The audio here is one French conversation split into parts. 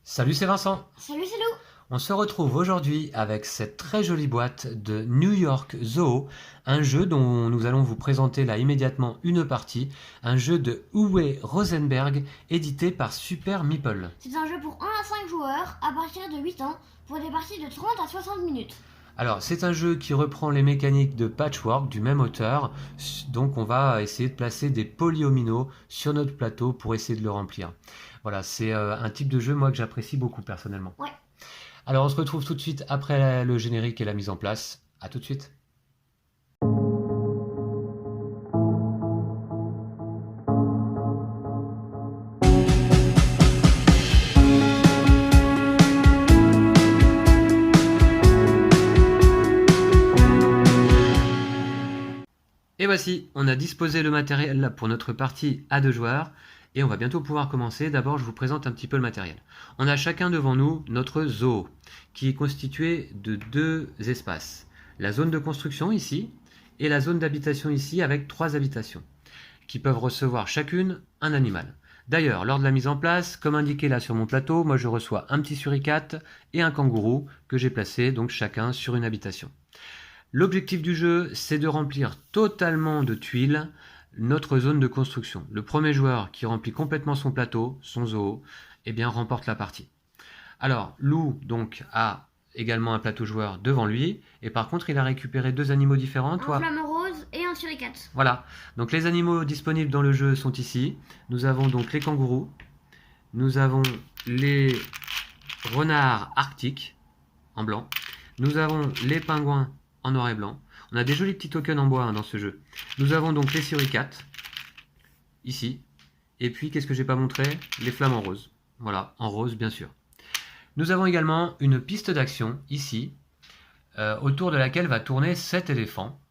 Salut, c'est Vincent. Salut, c'est Lou. On se retrouve aujourd'hui avec cette très jolie boîte de New York Zoo, un jeu dont nous allons vous présenter là immédiatement une partie, un jeu de Uwe Rosenberg édité par Super Meeple. C'est un jeu pour 1 à 5 joueurs à partir de 8 ans pour des parties de 30 à 60 minutes. Alors, c'est un jeu qui reprend les mécaniques de Patchwork du même auteur, donc on va essayer de placer des polyomino sur notre plateau pour essayer de le remplir. Voilà, c'est un type de jeu moi que j'apprécie beaucoup personnellement. Ouais. Alors on se retrouve tout de suite après le générique et la mise en place. A tout de suite. Et voici, on a disposé le matériel là pour notre partie à 2 joueurs. Et on va bientôt pouvoir commencer. D'abord, je vous présente un petit peu le matériel. On a chacun devant nous notre zoo, qui est constitué de 2 espaces. La zone de construction ici, et la zone d'habitation ici, avec 3 habitations, qui peuvent recevoir chacune un animal. D'ailleurs, lors de la mise en place, comme indiqué là sur mon plateau, moi je reçois un petit suricate et un kangourou que j'ai placé donc chacun sur une habitation. L'objectif du jeu, c'est de remplir totalement de tuiles notre zone de construction. Le premier joueur qui remplit complètement son plateau, son zoo, eh bien remporte la partie. Alors, Lou donc a également un plateau joueur devant lui, et par contre il a récupéré 2 animaux différents. Un flamant rose et un suricate. Voilà, donc les animaux disponibles dans le jeu sont ici. Nous avons donc les kangourous, nous avons les renards arctiques en blanc, nous avons les pingouins en noir et blanc. On a des jolis petits tokens en bois dans ce jeu. Nous avons donc les suricates, ici. Et puis, qu'est-ce que j'ai pas montré? Les flamants roses. Voilà, en rose, bien sûr. Nous avons également une piste d'action, ici, autour de laquelle va tourner cet éléphant,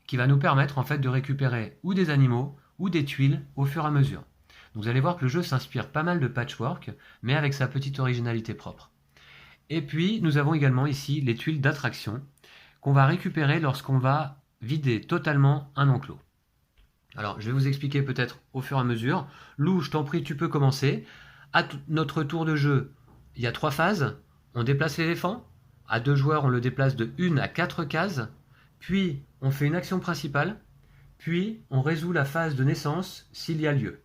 qui va nous permettre en fait de récupérer ou des animaux, ou des tuiles au fur et à mesure. Donc, vous allez voir que le jeu s'inspire pas mal de Patchwork, mais avec sa petite originalité propre. Et puis, nous avons également ici les tuiles d'attraction, qu'on va récupérer lorsqu'on va vider totalement un enclos. Alors, je vais vous expliquer peut-être au fur et à mesure. Lou, je t'en prie, tu peux commencer. À notre tour de jeu, il y a 3 phases. On déplace l'éléphant. À 2 joueurs, on le déplace de 1 à 4 cases. Puis, on fait une action principale. Puis, on résout la phase de naissance s'il y a lieu.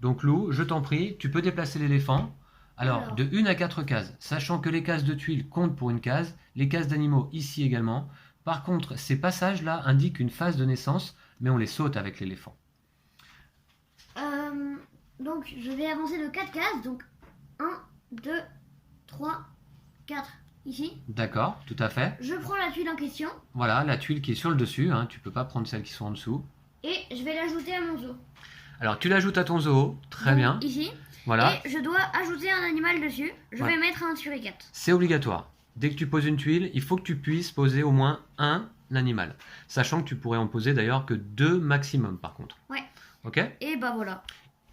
Donc, Lou, je t'en prie, tu peux déplacer l'éléphant. Alors, de 1 à 4 cases, sachant que les cases de tuiles comptent pour une case, les cases d'animaux ici également. Par contre, ces passages-là indiquent une phase de naissance, mais on les saute avec l'éléphant. Donc, je vais avancer de 4 cases. Donc, 1, 2, 3, 4, ici. D'accord, tout à fait. Je prends la tuile en question. Voilà, la tuile qui est sur le dessus, hein, tu peux pas prendre celles qui sont en dessous. Et je vais l'ajouter à mon zoo. Alors, tu l'ajoutes à ton zoo, très donc, bien. Ici. Voilà. Et je dois ajouter un animal dessus. Je vais mettre un suricate. C'est obligatoire. Dès que tu poses une tuile, il faut que tu puisses poser au moins un animal. Sachant que tu pourrais en poser d'ailleurs que 2 maximum par contre. Ouais. Ok? Et bah voilà.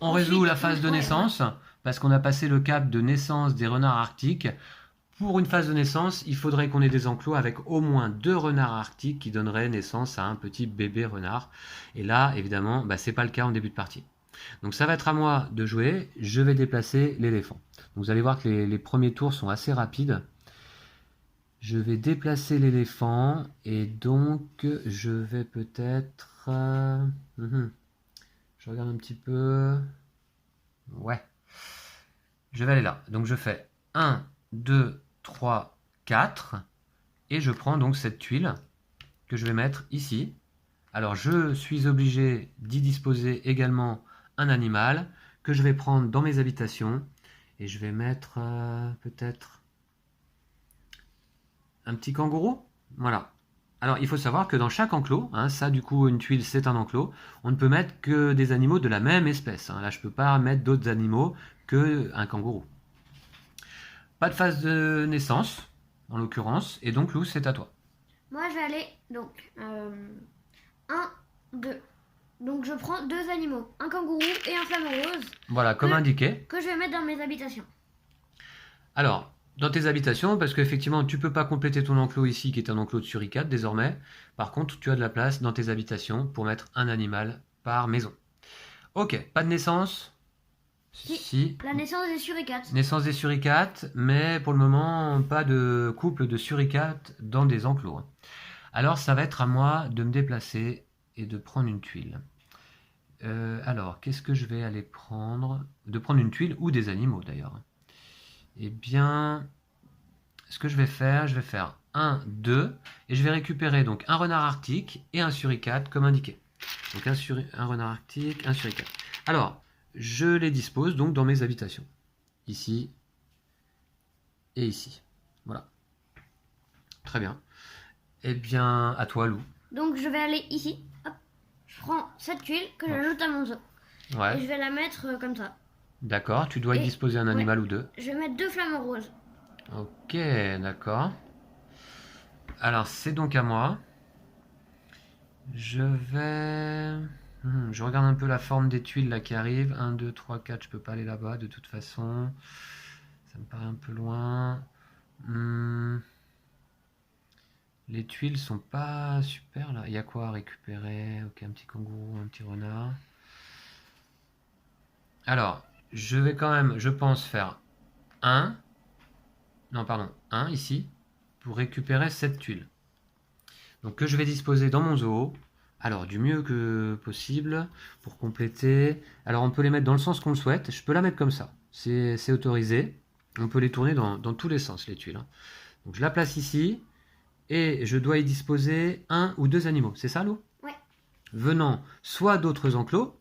On résout la phase de naissance, parce qu'on a passé le cap de naissance des renards arctiques. Pour une phase de naissance, il faudrait qu'on ait des enclos avec au moins 2 renards arctiques qui donneraient naissance à un petit bébé renard. Et là, évidemment, c'est pas le cas en début de partie. Donc ça va être à moi de jouer, je vais déplacer l'éléphant. Vous allez voir que les premiers tours sont assez rapides. Je vais déplacer l'éléphant et donc je vais peut-être... Je regarde un petit peu... Ouais. Je vais aller là. Donc je fais 1, 2, 3, 4 et je prends donc cette tuile que je vais mettre ici. Alors je suis obligé d'y disposer également un animal que je vais prendre dans mes habitations et je vais mettre peut-être un petit kangourou. Voilà. Alors il faut savoir que dans chaque enclos, ça du coup une tuile c'est un enclos, on ne peut mettre que des animaux de la même espèce. Là je ne peux pas mettre d'autres animaux qu'un kangourou. Pas de phase de naissance en l'occurrence et donc Lou c'est à toi. Moi je vais aller donc 1, 2. Donc je prends 2 animaux, un kangourou et un flamant rose. Voilà, comme indiqué. Que je vais mettre dans mes habitations. Alors, dans tes habitations, parce qu'effectivement, tu peux pas compléter ton enclos ici, qui est un enclos de suricate désormais. Par contre, tu as de la place dans tes habitations pour mettre un animal par maison. Ok, pas de naissance. Si. La naissance des suricates. Naissance des suricates, mais pour le moment, pas de couple de suricates dans des enclos. Alors, ça va être à moi de me déplacer et de prendre une tuile. Alors, qu'est-ce que je vais aller prendre? De prendre une tuile ou des animaux d'ailleurs. Eh bien, ce que je vais faire 1, 2, et je vais récupérer donc un renard arctique et un suricate comme indiqué. Donc un renard arctique, un suricate. Alors, je les dispose donc dans mes habitations. Ici et ici. Voilà. Très bien. Eh bien, à toi, Lou. Donc je vais aller ici. Hop. Je prends cette tuile que j'ajoute à mon zoo. Et Ouais, je vais la mettre comme ça. d'accord. Tu dois y Et- disposer un animal ou deux. Je vais mettre 2 flamants roses. Ok, d'accord. Alors, c'est donc à moi. Je vais... je regarde un peu la forme des tuiles là qui arrivent. 1, 2, 3, 4, je peux pas aller là-bas de toute façon. Ça me paraît un peu loin. Les tuiles sont pas super là. Il y a quoi à récupérer? Ok, un petit kangourou, un petit renard. Alors, je vais quand même, je pense, faire un. Non, pardon, un ici. Pour récupérer cette tuile. Donc que je vais disposer dans mon zoo. Alors, du mieux que possible pour compléter. Alors, on peut les mettre dans le sens qu'on le souhaite. Je peux la mettre comme ça. C'est autorisé. On peut les tourner dans tous les sens, les tuiles. Donc, je la place ici. Et je dois y disposer un ou deux animaux. C'est ça, Lou? Ouais. Venant soit d'autres enclos,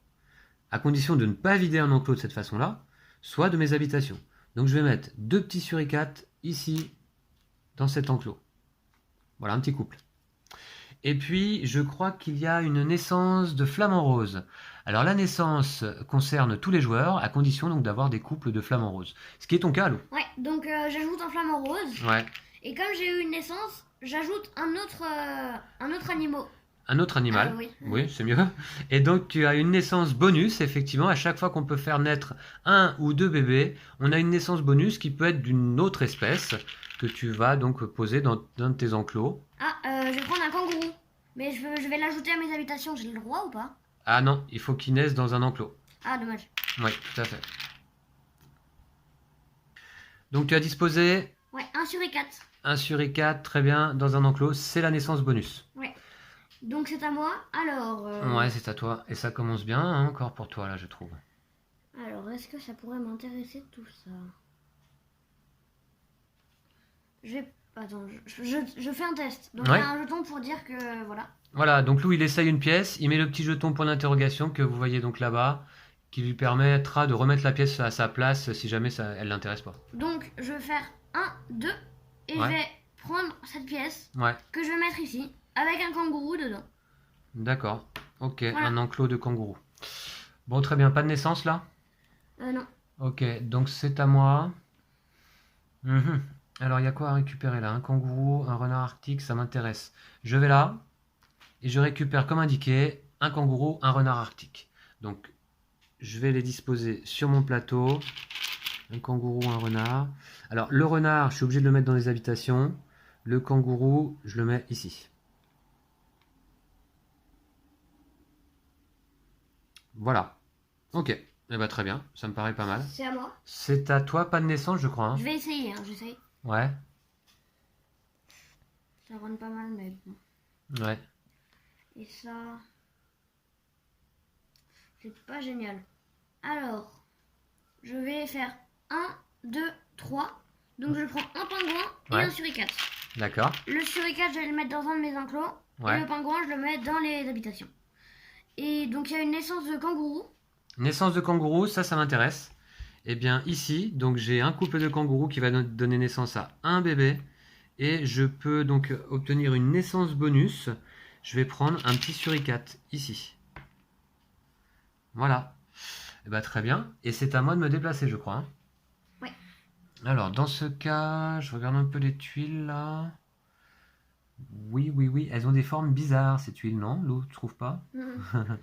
à condition de ne pas vider un enclos de cette façon-là, soit de mes habitations. Donc, je vais mettre 2 petits suricates ici, dans cet enclos. Voilà, un petit couple. Et puis, je crois qu'il y a une naissance de flamants roses. Alors, la naissance concerne tous les joueurs, à condition donc d'avoir des couples de flamants roses. Ce qui est ton cas, Lou. Ouais, donc j'ajoute un flamant rose. Ouais. Et comme j'ai eu une naissance, j'ajoute un autre animal. Un autre animal. Oui. Oui, c'est mieux. Et donc, tu as une naissance bonus, effectivement. À chaque fois qu'on peut faire naître un ou deux bébés, on a une naissance bonus qui peut être d'une autre espèce que tu vas donc poser dans un de tes enclos. Ah, je vais prendre un kangourou. Mais je vais l'ajouter à mes habitations. J'ai le droit ou pas? Ah non, il faut qu'il naisse dans un enclos. Ah, dommage. Oui, tout à fait. Donc, tu as disposé Ouais, un suricate. un suricate, très bien, dans un enclos. C'est la naissance bonus. Ouais. Donc c'est à moi. Alors. Ouais, c'est à toi. Et ça commence bien, hein, encore pour toi, là, je trouve. Alors, est-ce que ça pourrait m'intéresser tout ça? Je vais. Attends, je fais un test. Donc Ouais. il y a un jeton pour dire que. Voilà. Voilà, donc Lou, il essaye une pièce, il met le petit jeton point d'interrogation que vous voyez donc là-bas, qui lui permettra de remettre la pièce à sa place si jamais elle l'intéresse pas. Donc je vais faire 1, 2. Et Ouais. je vais prendre cette pièce Ouais, que je vais mettre ici. Avec un kangourou dedans. d'accord. Ok, Voilà. un enclos de kangourou. Bon, très bien, pas de naissance là? Non. Ok, donc c'est à moi. Alors, il y a quoi à récupérer là? Un kangourou, un renard arctique, ça m'intéresse. Je vais là, et je récupère comme indiqué un kangourou, un renard arctique. Donc, je vais les disposer sur mon plateau. Un kangourou, un renard. Alors, le renard, je suis obligé de le mettre dans les habitations. Le kangourou, je le mets ici. Voilà. Ok. Eh ben, très bien, ça me paraît pas mal. C'est à moi. C'est à toi, pas de naissance, je crois. Hein. Je vais essayer, hein, j'essaye. Ouais, Ça rend pas mal, mais bon. ouais. Et ça. C'est pas génial. Alors, je vais faire 1, 2, 3. Donc je prends un pingouin et Ouais. un suricate. D'accord. Le suricate, je vais le mettre dans un de mes enclos. Et Ouais. le pingouin, je le mets dans les habitations. Et donc il y a une naissance de kangourou. Naissance de kangourou, ça m'intéresse. Eh bien, ici, donc j'ai un couple de kangourous qui va donner naissance à un bébé. Et je peux donc obtenir une naissance bonus. Je vais prendre un petit suricate ici. Voilà. Eh ben, très bien. Et c'est à moi de me déplacer, je crois. Hein. Ouais. Alors, dans ce cas, je regarde un peu les tuiles là. Oui. Elles ont des formes bizarres, ces tuiles, non? Lou, tu trouves pas? Mhm.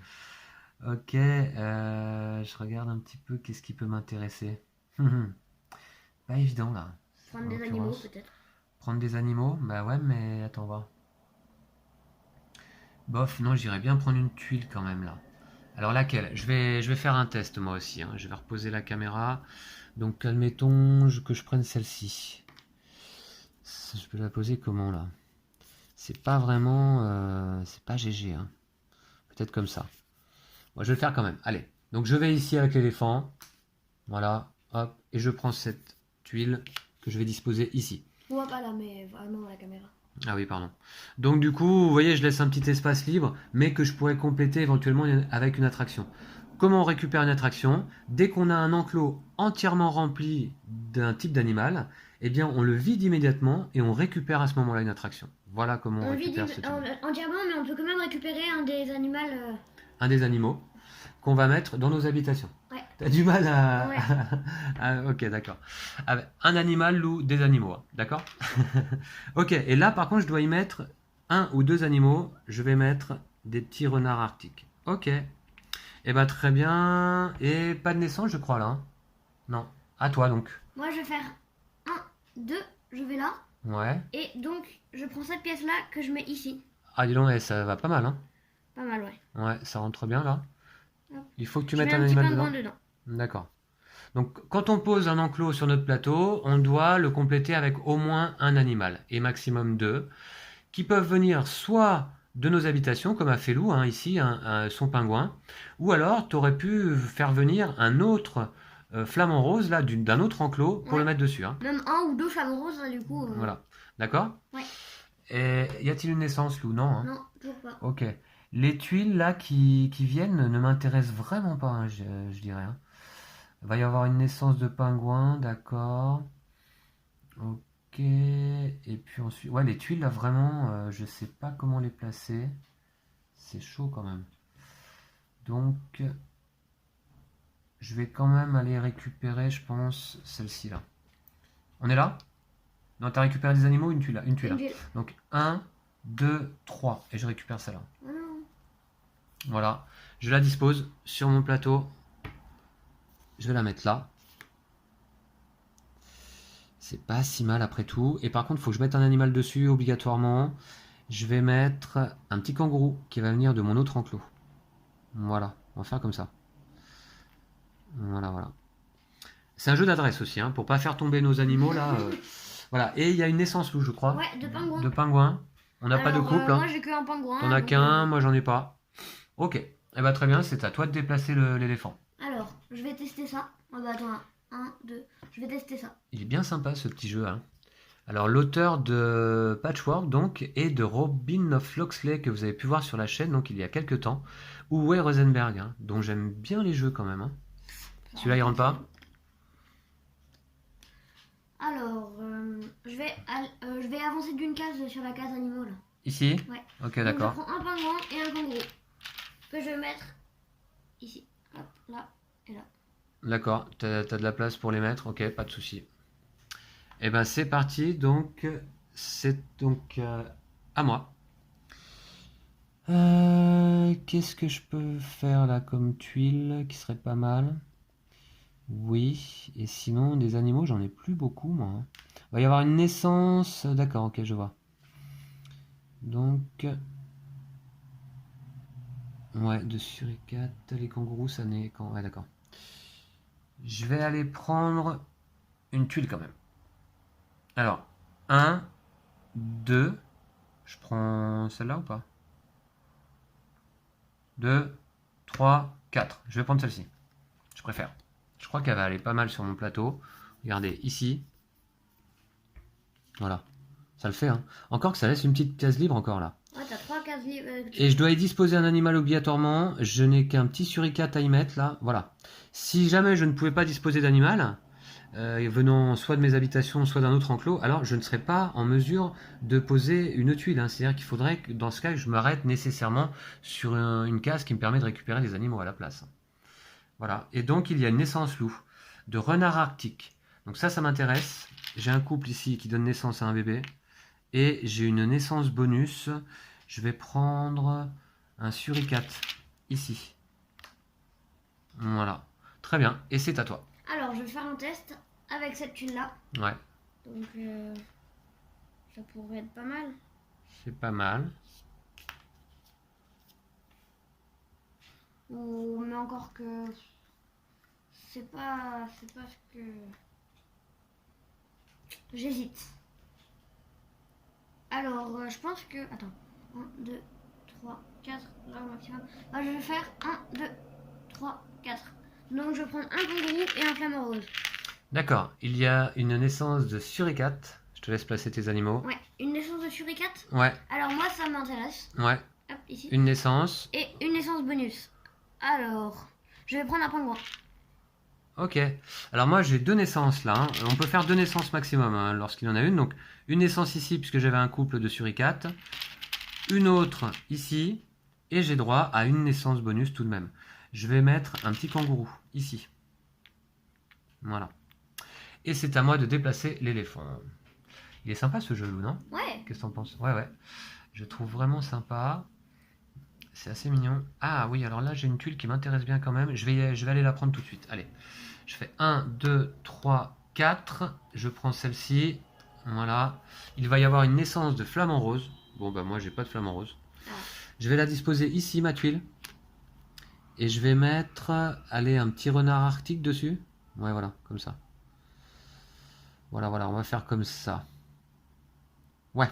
Ok, je regarde un petit peu qu'est-ce qui peut m'intéresser. Pas évident là. Prendre En des l'occurrence. animaux peut-être. Prendre des animaux? Bah ouais, mais attends voir. Bof, non, j'irais bien prendre une tuile quand même là. Alors laquelle? Je vais faire un test moi aussi, hein. Je vais reposer la caméra. Donc admettons que je prenne celle-ci. Je peux la poser comment là? C'est pas vraiment... c'est pas GG, hein. Peut-être comme ça. Moi, je vais le faire quand même. Allez. Donc je vais ici avec l'éléphant. Voilà. Hop. Et je prends cette tuile que je vais disposer ici. On voit pas là, mais vraiment la caméra. Ah oui, pardon. Donc du coup, vous voyez, je laisse un petit espace libre, mais que je pourrais compléter éventuellement avec une attraction. Comment on récupère une attraction? Dès qu'on a un enclos entièrement rempli d'un type d'animal, eh bien on le vide immédiatement et on récupère à ce moment-là une attraction. Voilà comment on On vit récupère ce type. entièrement, mais on peut quand même récupérer un des animaux. Un des animaux qu'on va mettre dans nos habitations. Ouais. T'as du mal à... Ouais. Ok, d'accord. Un animal ou des animaux, hein, d'accord. Ok, et là par contre je dois y mettre un ou deux animaux. Je vais mettre des petits renards arctiques. Ok. Et bah très bien. Et pas de naissance je crois là, hein. Non. À toi donc. Moi, je vais faire 1, 2, je vais là. Ouais. Et donc, je prends cette pièce-là que je mets ici. Ah dis donc, ça va pas mal, hein. Pas mal, ouais. Ouais, ça rentre bien là. Hop. Il faut que tu Je mettes mets un un petit animal pingouin dedans. dedans. D'accord. Donc quand on pose un enclos sur notre plateau, on doit le compléter avec au moins un animal, et maximum deux, qui peuvent venir soit de nos habitations, comme a fait Lou, hein, ici, son pingouin, ou alors tu aurais pu faire venir un autre flamant rose, là, d'un autre enclos, pour Ouais. le mettre dessus, hein. Même un ou deux flamants roses, là, du coup. Voilà. D'accord? Ouais. Et y a-t-il une naissance, Lou? Non, hein. Non, toujours pas. Ok. Les tuiles, là, qui viennent ne m'intéressent vraiment pas, hein, je dirais, hein. Il va y avoir une naissance de pingouin, d'accord. Ok. Et puis ensuite, ouais, les tuiles là vraiment, je sais pas comment les placer. C'est chaud quand même. Donc, je vais quand même aller récupérer, je pense, celle-ci là. On est là? Non, t'as récupéré des animaux, une tuile là, une tuile là. Une tuile. Donc 1, 2, 3. Et je récupère celle-là. Oh non. Voilà. Je la dispose sur mon plateau. Je vais la mettre là. C'est pas si mal après tout. Et par contre, il faut que je mette un animal dessus obligatoirement. Je vais mettre un petit kangourou qui va venir de mon autre enclos. Voilà, on va faire comme ça. Voilà, voilà. C'est un jeu d'adresse aussi, hein, pour pas faire tomber nos animaux là. Voilà, et il y a une naissance loup, je crois. Ouais, de pingouins. De pingouins. On n'a pas de couple. Moi, Hein. j'ai qu'un pingouin. T'en as donc, qu'un, moi j'en ai pas. Ok, eh ben, très bien, c'est à toi de déplacer l'éléphant. Alors, je vais tester ça. Oh bah attends, 1, 2. Je vais tester ça. Il est bien sympa ce petit jeu. Hein. Alors l'auteur de Patchwork donc est de Robin of Locksley que vous avez pu voir sur la chaîne donc il y a quelques temps, ou Way Rosenberg, hein, dont j'aime bien les jeux quand même. Hein. Celui-là il rentre pas. Alors, je vais avancer d'une case sur la case animaux là. Ici. Ouais. Ok, Donc, d'accord. je prends un pingouin et un kangourou que je vais mettre ici. Hop, là et là. D'accord, t'as de la place pour les mettre, ok, pas de souci. Et ben c'est parti, donc c'est donc à moi. Qu'est-ce que je peux faire là comme tuile qui serait pas mal? Oui, et sinon des animaux j'en ai plus beaucoup moi. Hein. Il va y avoir une naissance, d'accord, ok je vois. Donc, ouais, de suricates, les kangourous ça n'est quand... Ouais d'accord. Je vais aller prendre une tuile quand même. Alors, 1, 2, je prends celle-là ou pas? 2, 3, 4. Je vais prendre celle-ci. Je préfère. Je crois qu'elle va aller pas mal sur mon plateau. Regardez, ici. Voilà. Ça le fait, hein. Encore que ça laisse une petite case libre encore là. Ouais, t'as 3 cases libres. Et je dois y disposer un animal obligatoirement. Je n'ai qu'un petit suricate à y mettre là. Voilà. Si jamais je ne pouvais pas disposer d'animal, venant soit de mes habitations, soit d'un autre enclos, alors je ne serais pas en mesure de poser une tuile. Hein. C'est-à-dire qu'il faudrait que dans ce cas, je m'arrête nécessairement sur une case qui me permet de récupérer des animaux à la place. Voilà. Et donc il y a une naissance loup de renard arctique. Donc ça m'intéresse. J'ai un couple ici qui donne naissance à un bébé. Et j'ai une naissance bonus. Je vais prendre un suricate ici. Voilà. Très bien. Et c'est à toi. Alors, je vais faire un test avec cette tuile là. Ouais. Donc, ça pourrait être pas mal. C'est pas mal. Ou mais encore que c'est pas ce que j'hésite. Alors je pense que attends 1 2 3 4 là au maximum. Ah, je vais faire 1 2 3 4. Donc je prends un kangourou et un flamant rose. D'accord, il y a une naissance de suricate. Je te laisse placer tes animaux. Ouais, une naissance de suricate. Ouais, Alors moi ça m'intéresse. ouais. Hop, ici. Une naissance. Et une naissance bonus. Alors, je vais prendre un pingouin. Ok. Alors moi j'ai 2 naissances là, hein. On peut faire 2 naissances maximum hein, lorsqu'il y en a une. Donc une naissance ici puisque j'avais un couple de suricates. Une autre ici. Et j'ai droit à une naissance bonus tout de même. Je vais mettre un petit kangourou ici. Voilà. Et c'est à moi de déplacer l'éléphant. Il est sympa ce jeu, Lou, non? Ouais. Qu'est-ce que t'en penses? Ouais, ouais. Je trouve vraiment sympa. C'est assez mignon. Ah oui, alors là j'ai une tuile qui m'intéresse bien quand même. Je vais aller la prendre tout de suite. Allez. Je fais 1, 2, 3, 4. Je prends celle-ci. Voilà. Il va y avoir une naissance de flamant rose. Bon bah moi j'ai pas de flamant rose. Ah. Je vais la disposer ici, ma tuile. Et je vais mettre, allez, un petit renard arctique dessus. Ouais, voilà, comme ça. Voilà, voilà, on va faire comme ça. Ouais.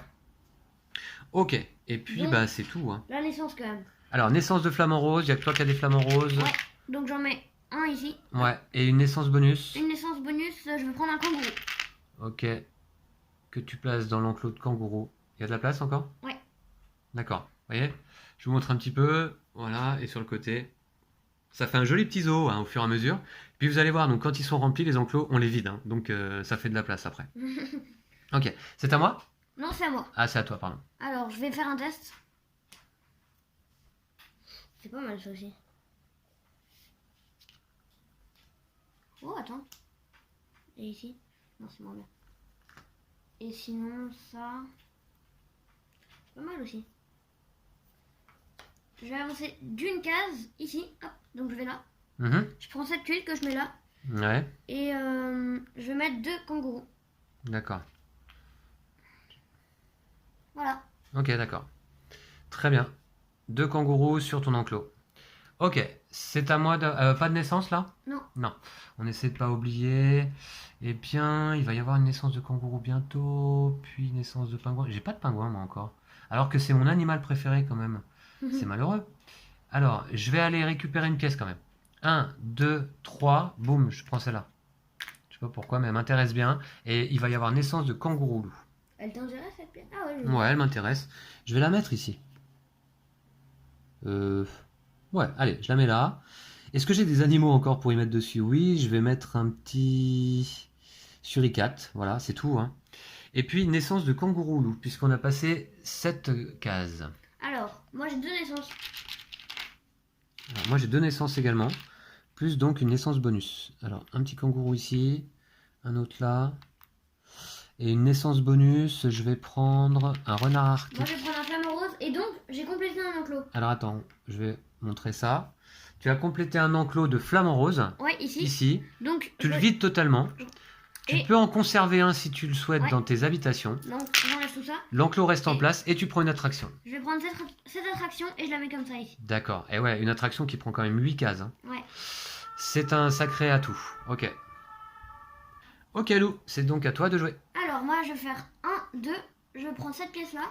Ok. Et puis, Donc, bah, c'est tout. Hein. la naissance quand même. Alors, naissance de flamant rose. Il n'y a que toi qui as des flamants roses. Ouais. Donc j'en mets un ici. Ouais. Et une naissance bonus. Une naissance bonus, je vais prendre un kangourou. Ok. Que tu places dans l'enclos de kangourou. Il y a de la place encore? Ouais. D'accord. Vous voyez? Je vous montre un petit peu. Voilà. Et sur le côté. Ça fait un joli petit zoo hein, au fur et à mesure. Puis vous allez voir, donc quand ils sont remplis, les enclos, on les vide. Hein. Donc ça fait de la place après. Ok. C'est à moi? Non, c'est à moi. Ah, c'est à toi, pardon. Alors, je vais faire un test. C'est pas mal ça aussi. Oh, attends. Et ici? Non, c'est moins bien. Et sinon, ça... Pas mal aussi. Je vais avancer d'une case ici. Hop, donc je vais là. Mhm. Je prends cette tuile que je mets là. Ouais. Et je vais mettre 2 kangourous. D'accord. Voilà. Ok, d'accord. Très bien. 2 kangourous sur ton enclos. Ok, c'est à moi de... pas de naissance là? Non. Non. On essaie de pas oublier. Eh bien, il va y avoir une naissance de kangourou bientôt, puis naissance de pingouin. J'ai pas de pingouin moi encore. Alors que c'est mon animal préféré quand même. C'est malheureux. Alors, je vais aller récupérer une pièce quand même. 1, 2, 3, boum, je prends celle-là. Je sais pas pourquoi, mais elle m'intéresse bien. Et il va y avoir naissance de kangourou loup. Elle t'intéresse cette pièce? Ah ouais. Ouais, elle m'intéresse. Je vais la mettre ici. Ouais, allez, je la mets là. Est-ce que j'ai des animaux encore pour y mettre dessus? Oui, je vais mettre un petit suricate. Voilà, c'est tout. Hein. Et puis, naissance de kangourou loup, puisqu'on a passé 7 cases. Alors, moi j'ai 2 naissances. Alors, moi, j'ai 2 naissances également. Plus donc une naissance bonus. Alors, un petit kangourou ici. Un autre là. Et une naissance bonus, je vais prendre un renard arctique. Moi je vais prendre un flamant rose. Et donc, j'ai complété un enclos. Alors, attends, je vais montrer ça. Tu as complété un enclos de flamant rose. Ouais, ici. Ici. Donc, Tu le vides totalement. Tu Et- peux en conserver un si tu le souhaites Ouais. dans tes habitations. Donc, j'enlève tout ça. L'enclos reste en Et- place et tu prends une attraction. Je vais prendre cette attraction et je la mets comme ça ici. D'accord. Et ouais, une attraction qui prend quand même 8 cases. Hein. Ouais. C'est un sacré atout. Ok. Ok Lou, c'est donc à toi de jouer. Alors, moi je vais faire 1, 2. Je prends cette pièce là.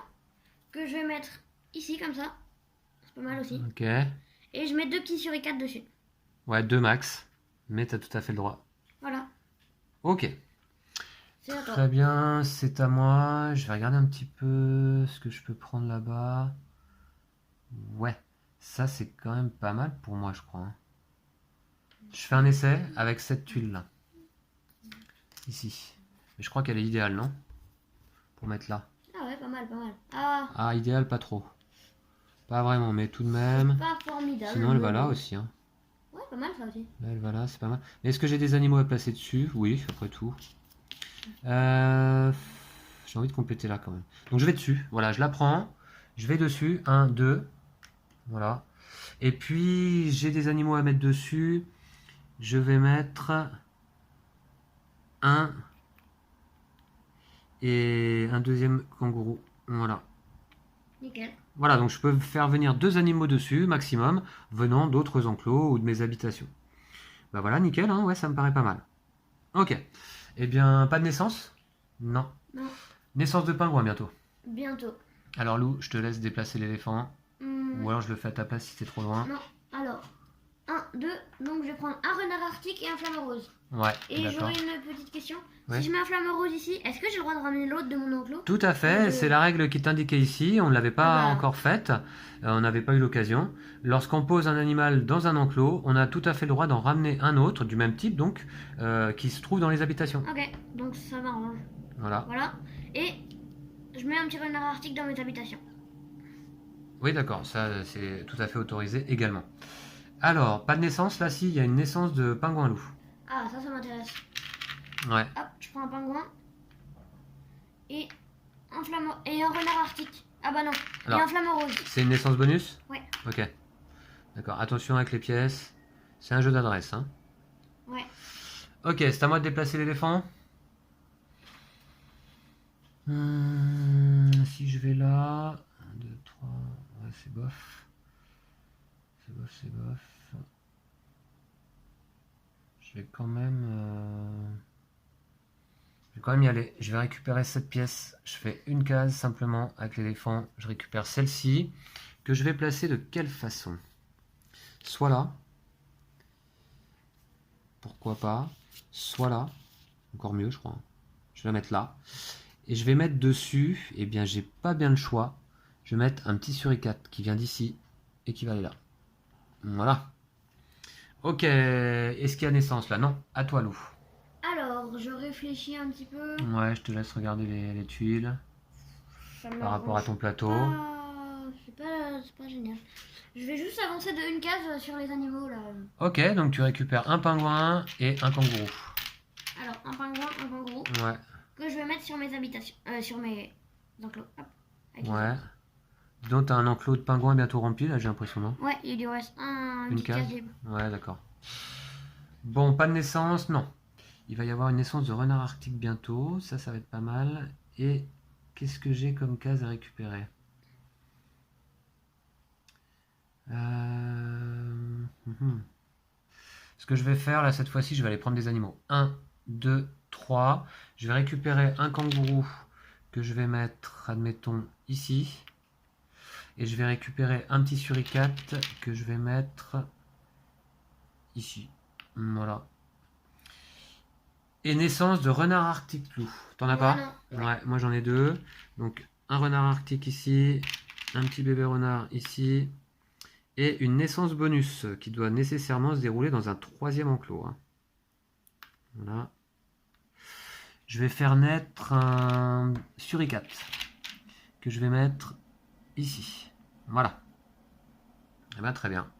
Que je vais mettre ici comme ça. C'est pas mal aussi. Ok. Et je mets 2 petits suricates dessus. Ouais, 2 max. Mais t'as tout à fait le droit. Voilà. Ok. C'est à toi. Très bien, c'est à moi. Je vais regarder un petit peu ce que je peux prendre là-bas. Ouais, ça c'est quand même pas mal pour moi, je crois. Hein. Je fais un essai avec cette tuile-là. Ici. Mais je crois qu'elle est idéale, non? Pour mettre là. Ah ouais, pas mal, pas mal. Ah, Ah, idéal, pas trop. Pas vraiment, mais tout de même. pas formidable. Sinon, elle va là aussi. Hein. Ouais, pas mal ça aussi. Là, elle va là, c'est pas mal. Mais est-ce que j'ai des animaux à placer dessus? Oui, après tout. J'ai envie de compléter là quand même. Donc je vais dessus. Voilà, je la prends. Je vais dessus. 1, 2. Voilà. Et puis, j'ai des animaux à mettre dessus. Je vais mettre un et un deuxième kangourou. Voilà. Nickel. Voilà, donc je peux faire venir 2 animaux dessus, maximum, venant d'autres enclos ou de mes habitations. Bah voilà, nickel, hein, ouais, ça me paraît pas mal. Ok. Eh bien, pas de naissance? Non. Non. Naissance de pingouin bientôt. Bientôt. Alors Lou, je te laisse déplacer l'éléphant. Hmm, Ou alors je le fais à ta place si c'est trop loin. non. Alors, 1, 2. Donc je vais prendre un renard arctique et un flamme rose. Ouais, Et d'accord. j'aurais une petite question. Ouais. Si je mets un flamme rose ici, est-ce que j'ai le droit de ramener l'autre de mon enclos? Tout à fait, c'est la règle qui est indiquée ici, on ne l'avait pas Ah bah. encore faite, on n'avait pas eu l'occasion. Lorsqu'on pose un animal dans un enclos, on a tout à fait le droit d'en ramener un autre, du même type donc, qui se trouve dans les habitations. Ok, donc ça m'arrange. Voilà. Voilà. Et je mets un petit renard arctique dans mes habitations. Oui d'accord, ça c'est tout à fait autorisé également. Alors, pas de naissance, là si, il y a une naissance de pingouin loup. Ah, ça m'intéresse. Ouais, Hop, je prends un pingouin. Et un flamant. Et un renard arctique. Ah bah non. Alors. Et un flamant rose. c'est une naissance bonus? Ouais. Ok. D'accord, attention avec les pièces, c'est un jeu d'adresse. Hein. Ouais. Ok, c'est à moi de déplacer l'éléphant. Si je vais là... 1, 2, 3... Ouais, c'est bof. C'est bof, c'est bof. Je vais quand même... Je vais quand même y aller. Je vais récupérer cette pièce. Je fais une case simplement avec l'éléphant. Je récupère celle-ci. Que je vais placer de quelle façon? Soit là. Pourquoi pas. Soit là. Encore mieux, je crois. Je vais la mettre là. Et je vais mettre dessus, eh bien j'ai pas bien le choix, je vais mettre un petit suricate qui vient d'ici et qui va aller là. Voilà. Ok, est-ce qu'il y a naissance là? Non, à toi Lou. Alors, je réfléchis un petit peu. Ouais, je te laisse regarder les tuiles Ça me par rapport à ton plateau. C'est pas génial. Je vais juste avancer de une case sur les animaux là. Ok, donc tu récupères un pingouin et un kangourou. Alors, un pingouin, un kangourou. Ouais. Que je vais mettre sur mes habitations. Sur mes enclos. Hop. Avec Ouais. Donc t'as un enclos de pingouins bientôt rempli là, j'ai l'impression, non? Ouais, il lui reste une petite case. case libre. Ouais, d'accord. Bon, pas de naissance, non. Il va y avoir une naissance de renard arctique bientôt, ça va être pas mal. Et qu'est-ce que j'ai comme case à récupérer? Ce que je vais faire là cette fois-ci, je vais aller prendre des animaux. 1, 2, 3. Je vais récupérer un kangourou que je vais mettre, admettons, ici. Et je vais récupérer un petit suricate que je vais mettre ici. Voilà. Et naissance de renard arctique loup. T'en as pas? Ouais, moi j'en ai 2. Donc un renard arctique ici, un petit bébé renard ici. Et une naissance bonus qui doit nécessairement se dérouler dans un 3e enclos. Hein. Voilà. Je vais faire naître un suricate que je vais mettre ici. Voilà. Eh bien, très bien.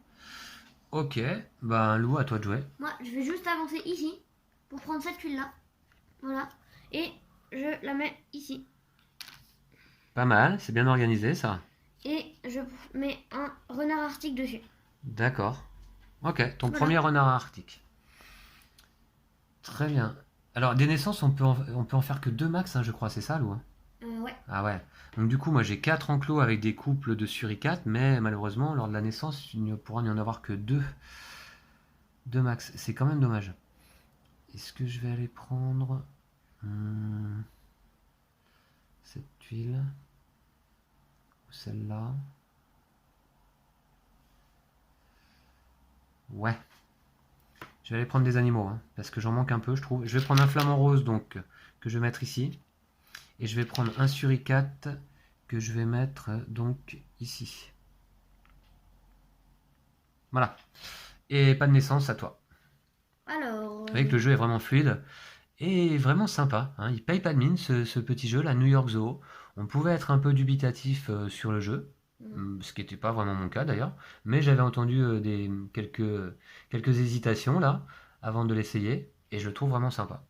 Ok, bah Lou, à toi de jouer. Moi, je vais juste avancer ici pour prendre cette tuile là. Voilà. Et je la mets ici. Pas mal, c'est bien organisé ça. Et je mets un renard arctique dessus. D'accord. Ok, ton premier renard arctique. Très bien. Alors, des naissances, on peut en faire que 2 max, hein, je crois, c'est ça, Lou? Ouais. Ah ouais. Donc du coup, moi j'ai 4 enclos avec des couples de suricates, mais malheureusement, lors de la naissance, il ne pourra n'y en avoir que 2. 2 max. C'est quand même dommage. Est-ce que je vais aller prendre cette tuile ou celle-là? Ouais. Je vais aller prendre des animaux, hein, parce que j'en manque un peu, je trouve. Je vais prendre un flamant rose, donc, que je vais mettre ici. Et je vais prendre un suricate que je vais mettre, donc, ici. Voilà. Et pas de naissance, à toi. Alors... Vous voyez que le jeu est vraiment fluide et vraiment sympa. Hein. Il paye pas de mine, ce petit jeu, la New York Zoo. On pouvait être un peu dubitatif sur le jeu, ce qui n'était pas vraiment mon cas d'ailleurs, mais j'avais entendu quelques hésitations là, avant de l'essayer, et je le trouve vraiment sympa.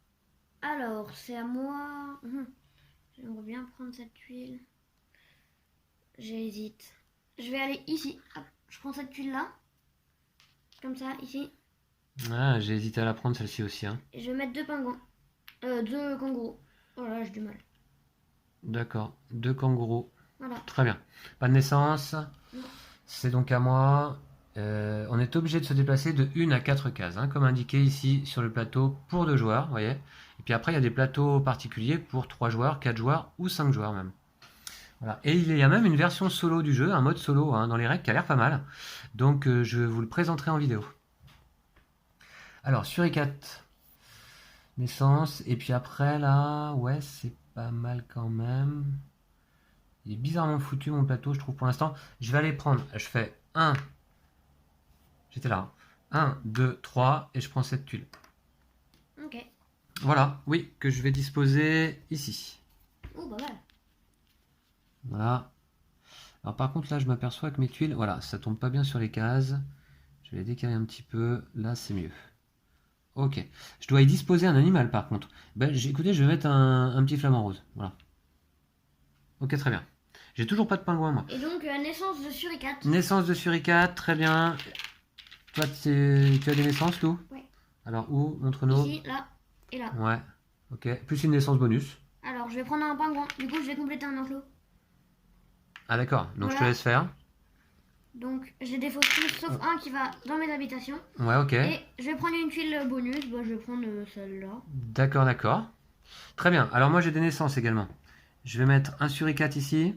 Alors, c'est à moi. J'aimerais bien prendre cette tuile. J'hésite. Je vais aller ici. Hop, je prends cette tuile là. Comme ça, ici. Ah, j'ai hésité à la prendre celle-ci aussi. Hein. Et je vais mettre 2 pingouins. 2 kangourous. Oh là, j'ai du mal. D'accord, 2 kangourous. Voilà. Très bien. Pas de naissance. Non. C'est donc à moi. On est obligé de se déplacer de 1 à 4 cases, hein, comme indiqué ici sur le plateau pour 2 joueurs, vous voyez. Et puis après, il y a des plateaux particuliers pour 3 joueurs, 4 joueurs ou 5 joueurs même. Voilà. Et il y a même une version solo du jeu, un mode solo hein, dans les règles qui a l'air pas mal. Donc je vous le présenterai en vidéo. Alors, suricate, naissance, et puis après là, ouais, c'est pas mal quand même. Il est bizarrement foutu mon plateau, je trouve pour l'instant. Je vais aller prendre, je fais 1, j'étais là, 1, 2, 3, et je prends cette tuile. Ok. Voilà, oui, que je vais disposer ici. Oh, pas mal. Voilà. Alors par contre là je m'aperçois que mes tuiles, voilà, ça tombe pas bien sur les cases. Je vais les décaler un petit peu, là c'est mieux. Ok. Je dois y disposer un animal par contre. Ben, écoutez, je vais mettre un petit flamant rose. Voilà. Ok, très bien. J'ai toujours pas de pingouin moi. Et donc, naissance de suricate. Naissance de suricate, très bien. Toi, tu as des naissances, Lou? Oui. Alors où? Montre-nous. Ici, là et là. Ouais. Ok. Plus une naissance bonus. Alors, je vais prendre un pingouin. Du coup, je vais compléter un enclos. Ah d'accord. Donc je te Voilà. laisse faire. Donc, j'ai des fausses touches, sauf un qui va dans mes habitations. Ouais, ok. Et je vais prendre une tuile bonus. Bah, je vais prendre celle-là. D'accord, d'accord. Très bien. Alors moi j'ai des naissances également. Je vais mettre un suricate ici.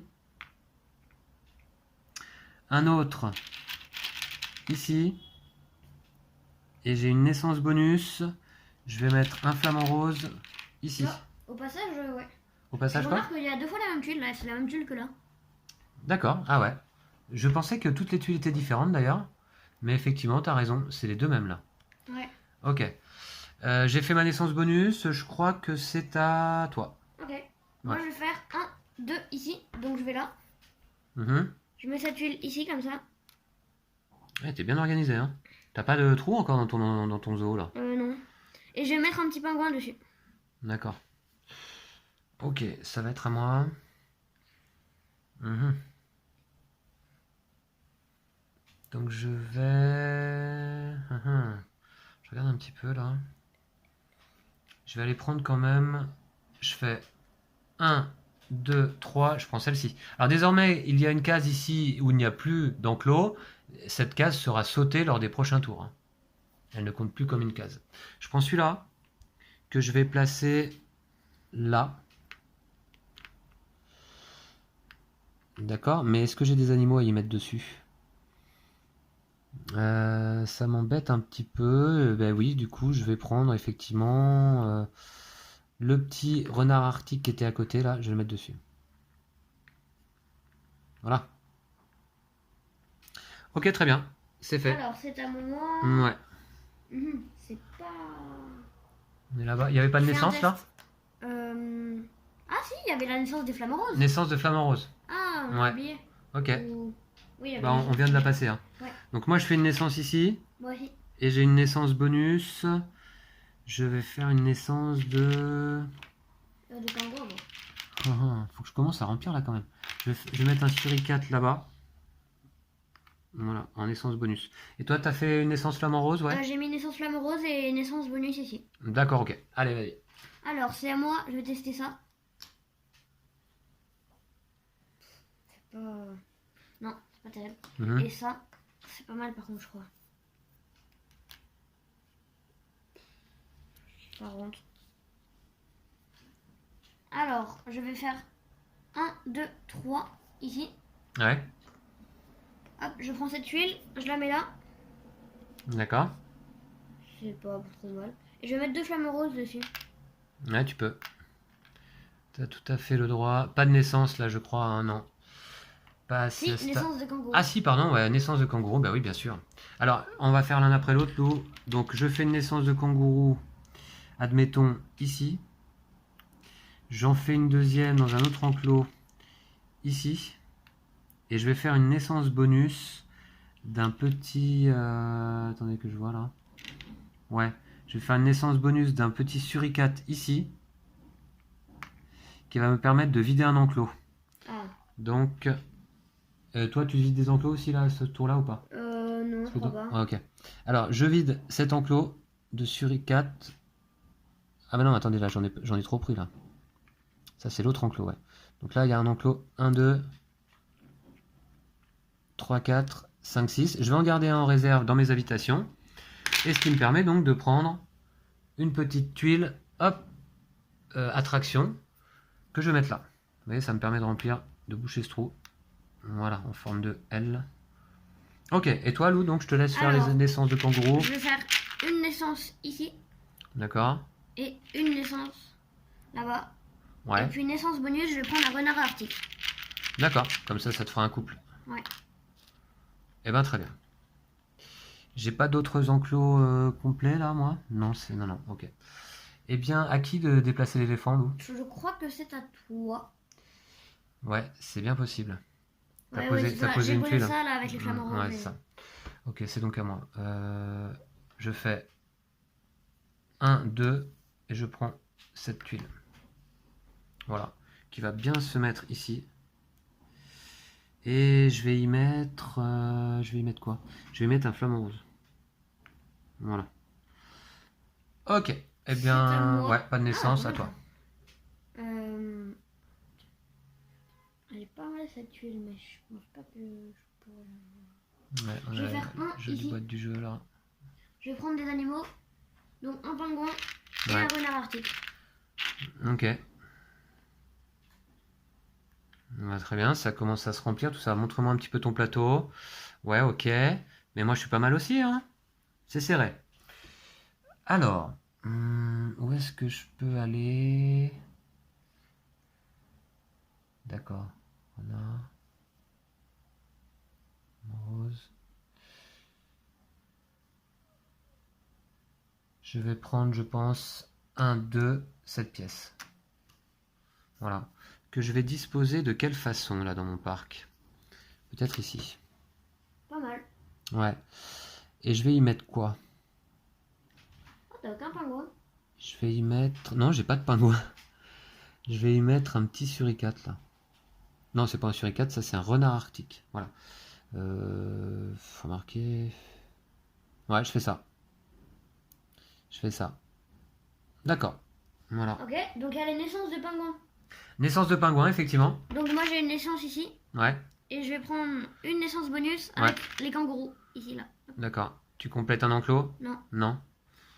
Un autre ici. Et j'ai une naissance bonus. Je vais mettre un flamant rose ici. Là, au passage, ouais. Au Je passage quoi? remarque qu'il y a 2 fois la même tuile là. C'est la même tuile que là. D'accord. Ah ouais. Je pensais que toutes les tuiles étaient différentes d'ailleurs. Mais effectivement, t'as raison. C'est les deux mêmes là. Ouais. Ok. J'ai fait ma naissance bonus. Je crois que c'est à toi. Ok. Moi, je vais faire 1, 2 ici. Donc, je vais là. Mhm. Je mets cette tuile ici comme ça. Ouais, t'es bien organisé, hein. T'as pas de trou encore dans ton zoo là. Non. Et je vais mettre un petit pingouin dessus. D'accord. Ok, ça va être à moi. Mhm. Donc je vais... Je regarde un petit peu là. Je vais aller prendre quand même... Je fais 1, 2, 3, je prends celle-ci. Alors désormais, il y a une case ici où il n'y a plus d'enclos. Cette case sera sautée lors des prochains tours, hein. Elle ne compte plus comme une case. Je prends celui-là, que je vais placer là. D'accord, mais est-ce que j'ai des animaux à y mettre dessus? Ça m'embête un petit peu. Ben oui, du coup, je vais prendre effectivement le petit renard arctique qui était à côté, là, je vais le mettre dessus. Voilà. Ok, très bien, c'est fait. Alors, c'est à moi. Ouais, C'est pas. on est là-bas. Il n'y avait pas de Je fais un naissance là? test. Ah si, il y avait la naissance des flamants roses. Naissance de flamant rose. Ah, on Ouais. a oublié. Ok, Oui, il y avait bah, la on vient de la passer, hein. Ouais. Donc moi je fais une naissance ici, Moi aussi. et j'ai une naissance bonus. Je vais faire une naissance de... De kangourou. Faut que je commence à remplir là quand même. Je vais mettre un suricate là-bas. Voilà, en naissance bonus. Et toi, t'as fait une naissance flamant rose, ouais? J'ai mis naissance flamme rose et naissance bonus ici. D'accord, ok. Allez, vas-y. Alors, c'est à moi, je vais tester ça. C'est pas. Non, c'est pas terrible. Mhm. Et ça, c'est pas mal par contre, je crois. Par contre. Alors, je vais faire 1, 2, 3 ici. Ouais, Hop, je prends cette tuile, je la mets là. d'accord. C'est pas trop mal. Et je vais mettre 2 flammes roses dessus. Ouais, tu peux. T'as tout à fait le droit. Pas de naissance là, je crois, hein, non. Pas à Si, ce stade. naissance de kangourou. Ah si, pardon, ouais, naissance de kangourou, bah oui, bien sûr. Alors, on va faire l'un après l'autre, Lou. Donc, je fais une naissance de kangourou, admettons, ici. J'en fais une deuxième dans un autre enclos, ici. Et je vais faire une naissance bonus d'un petit... attendez que je vois là. Ouais, je vais faire une naissance bonus d'un petit suricate ici. Qui va me permettre de vider un enclos. Ah. Donc, toi, tu vides des enclos aussi là, ce tour-là ou pas? Non, je crois pas. Ah, ok. Alors, je vide cet enclos de suricate. Ah bah non, attendez, là, j'en ai trop pris là. Ça, c'est l'autre enclos, ouais. Donc là, il y a un enclos 1, 2, 3, 4, 5, 6. Je vais en garder un en réserve dans mes habitations. Et ce qui me permet donc de prendre une petite tuile, hop, attraction, que je vais mettre là. Vous voyez, ça me permet de remplir, de boucher ce trou. Voilà, en forme de L. Ok, et toi Lou, donc je te laisse faire Alors, les naissances de kangourous. Je vais faire une naissance ici D'accord. et une naissance là-bas. Et Ouais. puis naissance bonus, je vais prendre un renard arctique. D'accord, comme ça te fera un couple. Ouais. Eh ben très bien. J'ai pas d'autres enclos complets là, moi? Non, c'est non, non, ok. Eh bien, à qui de déplacer l'éléphant, Lou? Je crois que c'est à toi. Ouais, c'est bien possible. T'as Ouais, posé, ouais, c'est t'as ça. posé J'ai une posé tuile. ça là avec les flamants rouges. Ouais, c'est ça. Ok, c'est donc à moi. Je fais 1, 2, et je prends cette tuile. Voilà, qui va bien se mettre ici. Et je vais y mettre... quoi? Je vais y mettre un flamant rose. Voilà. Ok. Eh C'est à bien, moi. ouais, pas de naissance, à voilà. toi. Elle est pas mal cette tuile, mais je pense pas que je pourrais. Ouais, on Je a vais faire la un jolie ici. boîte du jeu là. Je vais prendre des animaux. Donc un pingouin et Ouais. un renard arctique. Ok. Très bien, ça commence à se remplir, tout ça. Montre-moi un petit peu ton plateau. Ouais, ok. Mais moi, je suis pas mal aussi, hein. C'est serré. Alors, où est-ce que je peux aller? D'accord. Voilà. Rose. Je vais prendre, je pense, 1, 2, cette pièce. Voilà. Que je vais disposer de quelle façon, là, dans mon parc? Peut-être ici. Pas mal. Ouais. Et je vais y mettre quoi? Oh, t'as aucun pingouin? Je vais y mettre... Non, j'ai pas de pingouin. Je vais y mettre un petit suricate, là. Non, c'est pas un suricate, ça, c'est un renard arctique. Voilà. Faut marquer... Ouais, je fais ça. Je fais ça. D'accord. Voilà. Ok, donc il y a les naissances de pingouins. Naissance de pingouin, effectivement. Donc moi j'ai une naissance ici. Ouais, Et je vais prendre une naissance bonus avec les kangourous. Ici, là. d'accord. Tu complètes un enclos? Non, Non,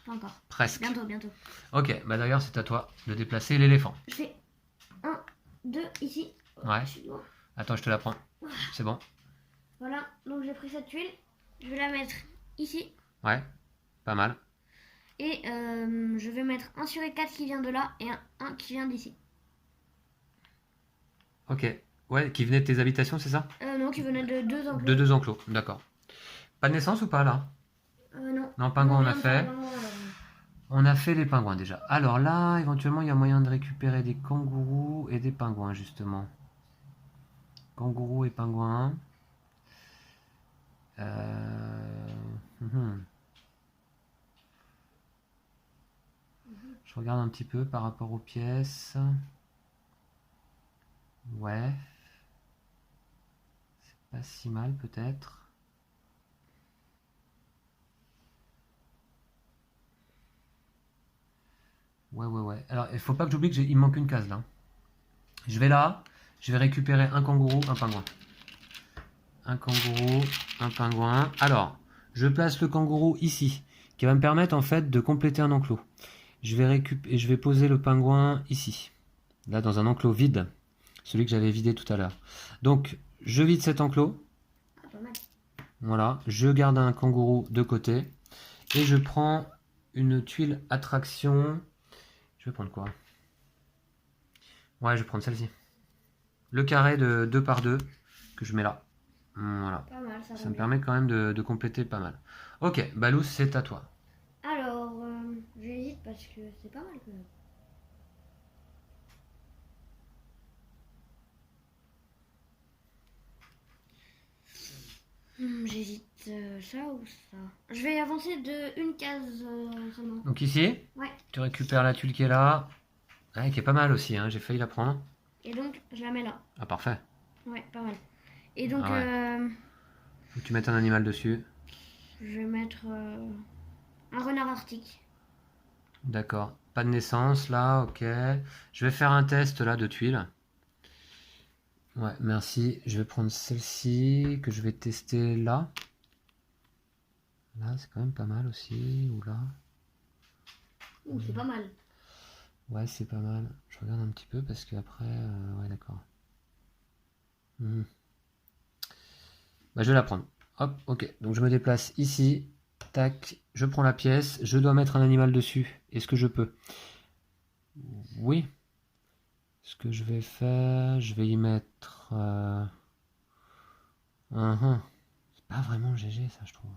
pas encore. presque. Bientôt, bientôt. Ok, bah d'ailleurs, c'est à toi de déplacer l'éléphant. Je fais 1, 2 ici. Ouais. Je suis loin. Attends, je te la prends. C'est bon? Voilà, donc j'ai pris cette tuile. Je vais la mettre ici. Ouais, pas mal. Et je vais mettre un suricate qui vient de là et un qui vient d'ici. Ok. Ouais, qui venait de tes habitations, c'est ça? Non, qui venait de deux enclos. De 2 enclos, d'accord. Pas de naissance ou pas, là? Non. Non, pingouin, on a rien de fait. pingouin, On a fait les pingouins déjà. Alors là, éventuellement, il y a moyen de récupérer des kangourous et des pingouins, justement. Kangourous et pingouins. Mhm. Je regarde un petit peu par rapport aux pièces. Ouais. C'est pas si mal, peut-être. Ouais. Alors, il faut pas que j'oublie qu'il me manque une case là. Je vais là, je vais récupérer un kangourou, un pingouin. Un kangourou, un pingouin. Alors, je place le kangourou ici, qui va me permettre en fait de compléter un enclos. Je vais poser le pingouin ici, là dans un enclos vide, celui que j'avais vidé tout à l'heure. Donc, je vide cet enclos. Ah, pas mal. Voilà, je garde un kangourou de côté et je prends une tuile attraction. Je vais prendre quoi? Ouais, je vais prendre celle-ci. Le carré de 2 par 2 que je mets là. Voilà. Pas mal, Ça me permet quand même de compléter pas mal. Ok, Balou, c'est à toi. Alors, j'hésite parce que c'est pas mal quand même. J'hésite ça ou ça. Je vais avancer de une case seulement. Donc ici, Ouais. tu récupères la tuile qui est là. Ouais, qui est pas mal aussi, hein. J'ai failli la prendre. Et donc, je la mets là. Ah, parfait. Ouais, pas mal. Et donc, Ah ouais. Faut que tu mettes un animal dessus. je vais mettre un renard arctique. D'accord. Pas de naissance là, ok. Je vais faire un test là de tuiles. Ouais, merci. Je vais prendre celle-ci que je vais tester là. Là, c'est quand même pas mal aussi. Ou là. Ouh, c'est pas mal. Ouais, c'est pas mal. Je regarde un petit peu parce qu'après... ouais, d'accord. Bah, je vais la prendre. Hop, ok. Donc je me déplace ici. Tac. Je prends la pièce. Je dois mettre un animal dessus. Est-ce que je peux? Oui. Ce que je vais faire, je vais y mettre... C'est pas vraiment GG ça, je trouve.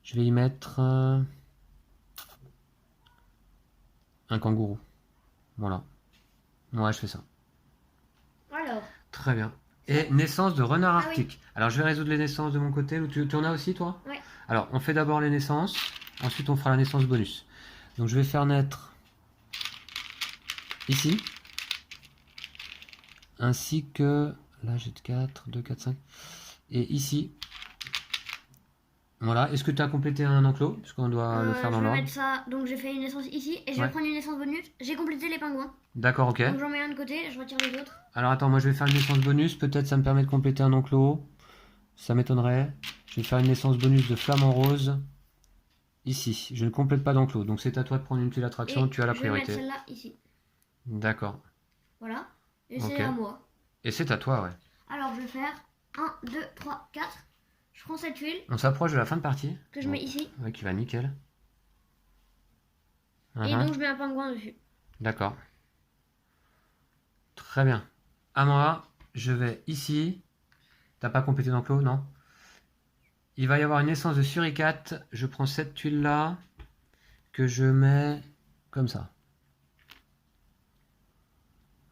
Je vais y mettre un kangourou. Voilà. Ouais, je fais ça. Alors, Très bien. Et naissance de renard Ah oui. arctique. Alors je vais résoudre les naissances de mon côté. Tu en as aussi toi? Ouais. Alors on fait d'abord les naissances. Ensuite on fera la naissance bonus. Donc je vais faire naître ici. Ainsi que... Là j'ai 4, 2, 4, 5. Et ici. Voilà. Est-ce que tu as complété un enclos? Puisqu'on doit le faire dans je vais l'ordre. mettre ça. Donc j'ai fait une naissance ici et je Ouais. vais prendre une naissance bonus. J'ai complété les pingouins. D'accord, ok. Donc j'en mets un de côté, je retire les autres. Alors attends, moi je vais faire une naissance bonus. Peut-être ça me permet de compléter un enclos. Ça m'étonnerait. Je vais faire une naissance bonus de flamant rose. Ici. Je ne complète pas d'enclos. Donc c'est à toi de prendre une petite attraction. Et Tu as la je vais mettre priorité. celle-là ici. D'accord. Voilà. Et Ok. c'est à moi. Et c'est à toi, ouais. Alors je vais faire 1, 2, 3, 4. Je prends cette huile On s'approche de la fin de partie. que je mets ici. Ouais, qui va nickel. Et donc je mets un pingouin dessus. D'accord. Très bien. À moi, je vais ici. T'as pas complété d'enclos, non? Il va y avoir une naissance de suricate. Je prends cette tuile-là que je mets comme ça.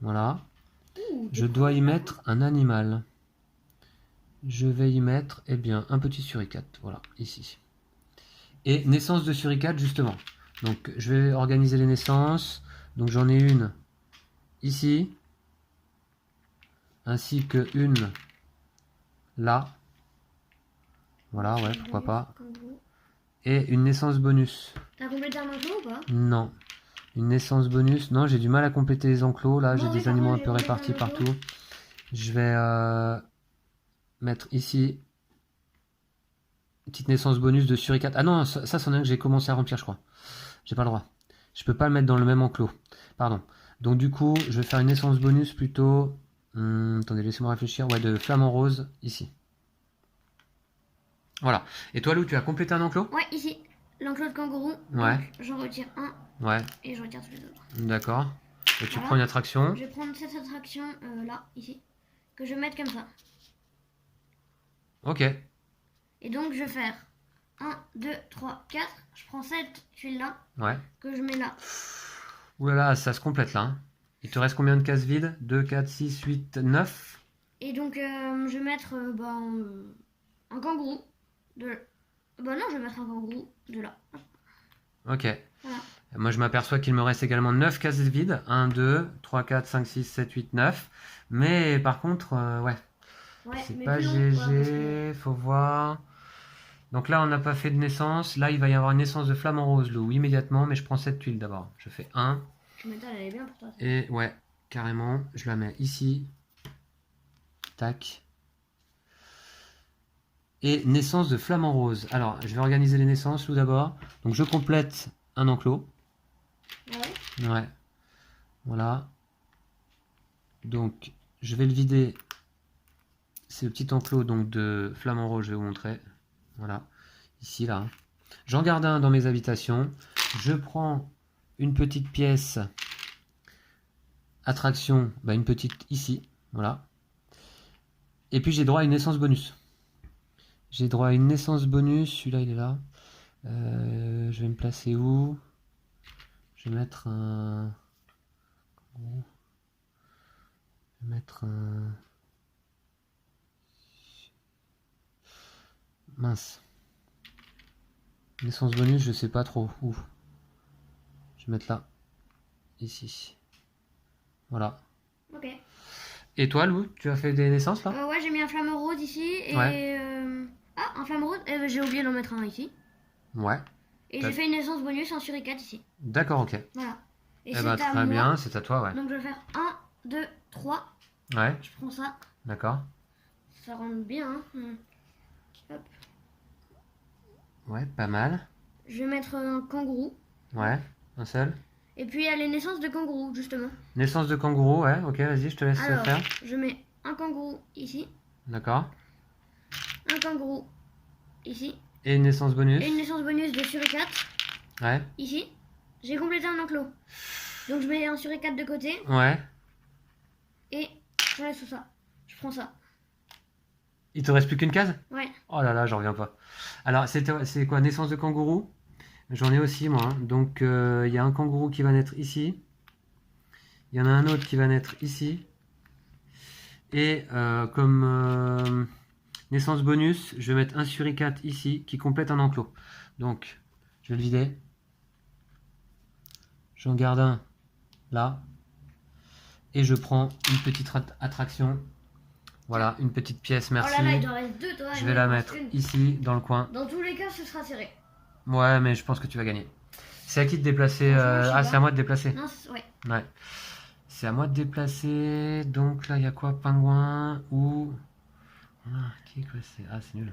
Voilà. Ouh, Je dois y mettre un animal. Je vais y mettre, eh bien, un petit suricate. Voilà, ici. Et naissance de suricate, justement. Donc, je vais organiser les naissances. Donc, j'en ai une ici. Ainsi que une là. Voilà, ouais, pourquoi pas. Et une naissance bonus. T'as complété un enclos ou pas? Non. Une naissance bonus. Non, j'ai du mal à compléter les enclos. Là, Moi, j'ai oui, des par animaux un contre, peu j'ai complété répartis un enclos. partout. Je vais mettre ici une petite naissance bonus de suricate. Ah non, ça c'en est un que j'ai commencé à remplir, je crois. J'ai pas le droit. Je peux pas le mettre dans le même enclos. Pardon. Donc du coup, je vais faire une naissance bonus plutôt... attendez, laissez-moi réfléchir. Ouais, de flamant rose, ici. Voilà. Et toi, Lou, tu as complété un enclos? Ouais, ici. L'enclos de kangourou. Ouais. Donc, j'en retire un Ouais, et je retire tous les autres. d'accord. Et tu Voilà. prends une attraction. Je vais prendre cette attraction là, ici. Que je vais mettre comme ça. Ok. Et donc, je vais faire 1, 2, 3, 4. Je prends cette tuile-là Ouais. que je mets là. Ouh là là, ça se complète là. Hein. Il te reste combien de cases vides? 2, 4, 6, 8, 9. Et donc, je vais mettre un kangourou. Bah non, je vais mettre un kangourou de là. Ok. Voilà. Moi, je m'aperçois qu'il me reste également 9 cases vides. 1, 2, 3, 4, 5, 6, 7, 8, 9. Mais par contre, ouais. Ouais, C'est mais pas plus long, GG, quoi, parce que- faut voir. Donc là, on n'a pas fait de naissance. Là, il va y avoir une naissance de flamant rose, Lou, immédiatement. Mais je prends cette tuile d'abord. Je fais 1. Tu m'étonnes, elle est bien pour toi. Ça. Et ouais, carrément. Je la mets ici. Tac. Et naissance de flamant rose. Alors, je vais organiser les naissances, Lou, d'abord. Donc, je complète un enclos. Ouais. Ouais. Voilà. Donc, je vais le vider. C'est le petit enclos donc, de flamant rose, je vais vous montrer. Voilà. Ici, là. J'en garde un dans mes habitations. Je prends une petite pièce attraction, bah une petite ici. Voilà. Et puis, j'ai droit à une naissance bonus. J'ai droit à une naissance bonus. Celui-là, il est là. Je vais me placer où? Je vais mettre un... Je vais mettre un... Mince. Naissance bonus, je sais pas trop. Où? Je vais mettre là. Ici. Voilà. Ok. Et toi, Lou, tu as fait des naissances là? Ouais, j'ai mis un flamant rose ici. Et Ouais. Ah, un flamant rose. J'ai oublié d'en mettre un ici. Ouais. Et j'ai fait une naissance bonus en suricate ici. D'accord, ok. Voilà. Et Eh c'est ben, à très moi. bien, c'est à toi, ouais. Donc je vais faire 1, 2, 3. Ouais. Je prends ça. D'accord. Ça rentre bien. Hein. Hop. Ouais, pas mal. Je vais mettre un kangourou. Ouais, un seul. Et puis il y a les naissances de kangourous, justement. Naissance de kangourou, ouais, ok, vas-y, je te laisse Alors, faire. je mets un kangourou ici, D'accord. un kangourou ici, Et une naissance bonus. et une naissance bonus de suricate Ouais. ici. J'ai complété un enclos. Donc je mets un suricate de côté Ouais. et je laisse ça. Je prends ça. Il te reste plus qu'une case? Ouais. Oh là là, j'en reviens pas. Alors, c'est quoi? Naissance de kangourou? J'en ai aussi, moi. Hein. Donc, il y a un kangourou qui va naître ici. Il y en a un autre qui va naître ici. Et comme naissance bonus, je vais mettre un suricate ici qui complète un enclos. Donc, je vais le vider. J'en garde un là. Et je prends une petite attraction. Voilà, une petite pièce, merci. Oh là là, il t'en reste deux, toi. Je vais la mettre ici, dans le coin. Dans tous les cas, ce sera serré. Ouais, mais je pense que tu vas gagner. C'est à qui de déplacer Ah, c'est à moi de déplacer. Non, ouais. Ouais. C'est à moi de déplacer. Donc là, il y a quoi? Pingouin ou... Ah, qui est classé? Ah, c'est nul.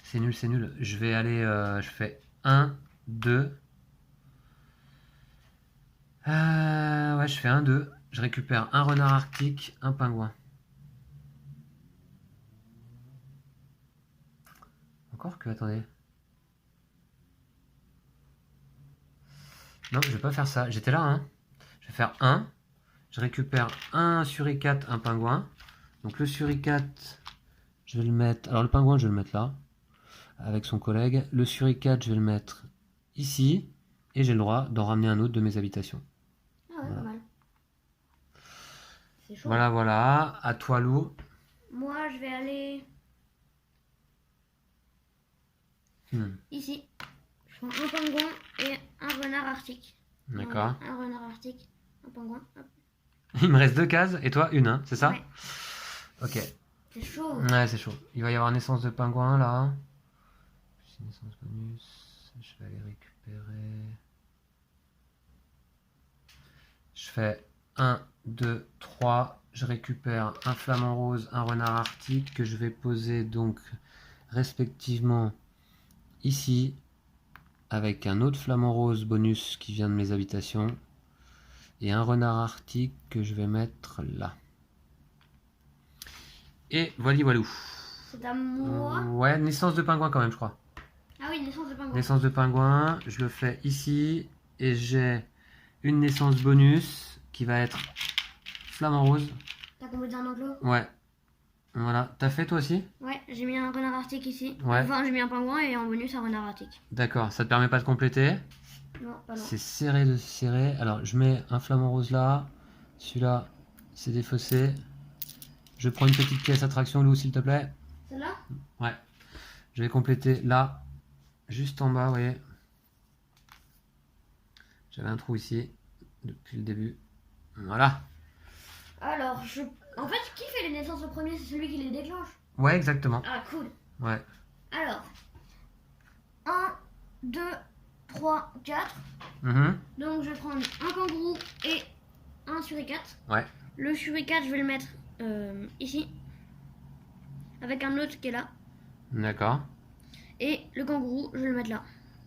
C'est nul, c'est nul. Je vais aller... je fais 1, 2. Ouais, je fais 1, 2. Je récupère un renard arctique, un pingouin. Encore que, attendez. Non, je vais pas faire ça. J'étais là, hein. Je vais faire 1. Je récupère un suricate, un pingouin. Donc le suricate, je vais le mettre... Alors le pingouin, je vais le mettre là, avec son collègue. Le suricate, je vais le mettre ici. Et j'ai le droit d'en ramener un autre de mes habitations. Ah ouais, Voilà. pas mal. C'est chaud. Voilà, voilà. À toi, Lou. Moi, je vais aller ici. Je prends un pingouin et un renard arctique. D'accord. Un renard arctique, un pingouin. Hop. Il me reste 2 cases et toi, une, hein, c'est ça? Ouais. Ok. C'est chaud. Ouais, c'est chaud. Il va y avoir naissance de pingouin là. Naissance bonus. Je vais aller récupérer. Je fais 1, 2, 3. Je récupère un flamant rose, un renard arctique que je vais poser donc respectivement ici avec un autre flamant rose bonus qui vient de mes habitations et un renard arctique que je vais mettre là. Et voilà, voilou. C'est à moi. Ouais, naissance de pingouin quand même, je crois. Ah oui, naissance de pingouin. Naissance de pingouin, je le fais ici et j'ai une naissance bonus qui va être flamant rose. T'as complété un enclos? Ouais. Voilà. T'as fait toi aussi? Ouais, j'ai mis un renard arctique ici. Ouais. Enfin, j'ai mis un pingouin et en bonus un renard arctique. D'accord. Ça te permet pas de compléter? Non, pas non. C'est serré de serré. Alors, je mets un flamant rose là. Celui-là, c'est défaussé. Je prends une petite pièce attraction, Lou, s'il te plaît. Celle-là? Ouais. Je vais compléter là, juste en bas, vous voyez. J'avais un trou ici depuis le début. Voilà. Alors, en fait, qui fait les naissances au premier? C'est celui qui les déclenche. Ouais, exactement. Ah, cool. Ouais. Alors, 1, 2, 3, 4. Mhm. Donc, je vais prendre un kangourou et un suricate. Ouais. Le suricate, je vais le mettre ici. Avec un autre qui est là. D'accord. Et le kangourou, je vais le mettre là.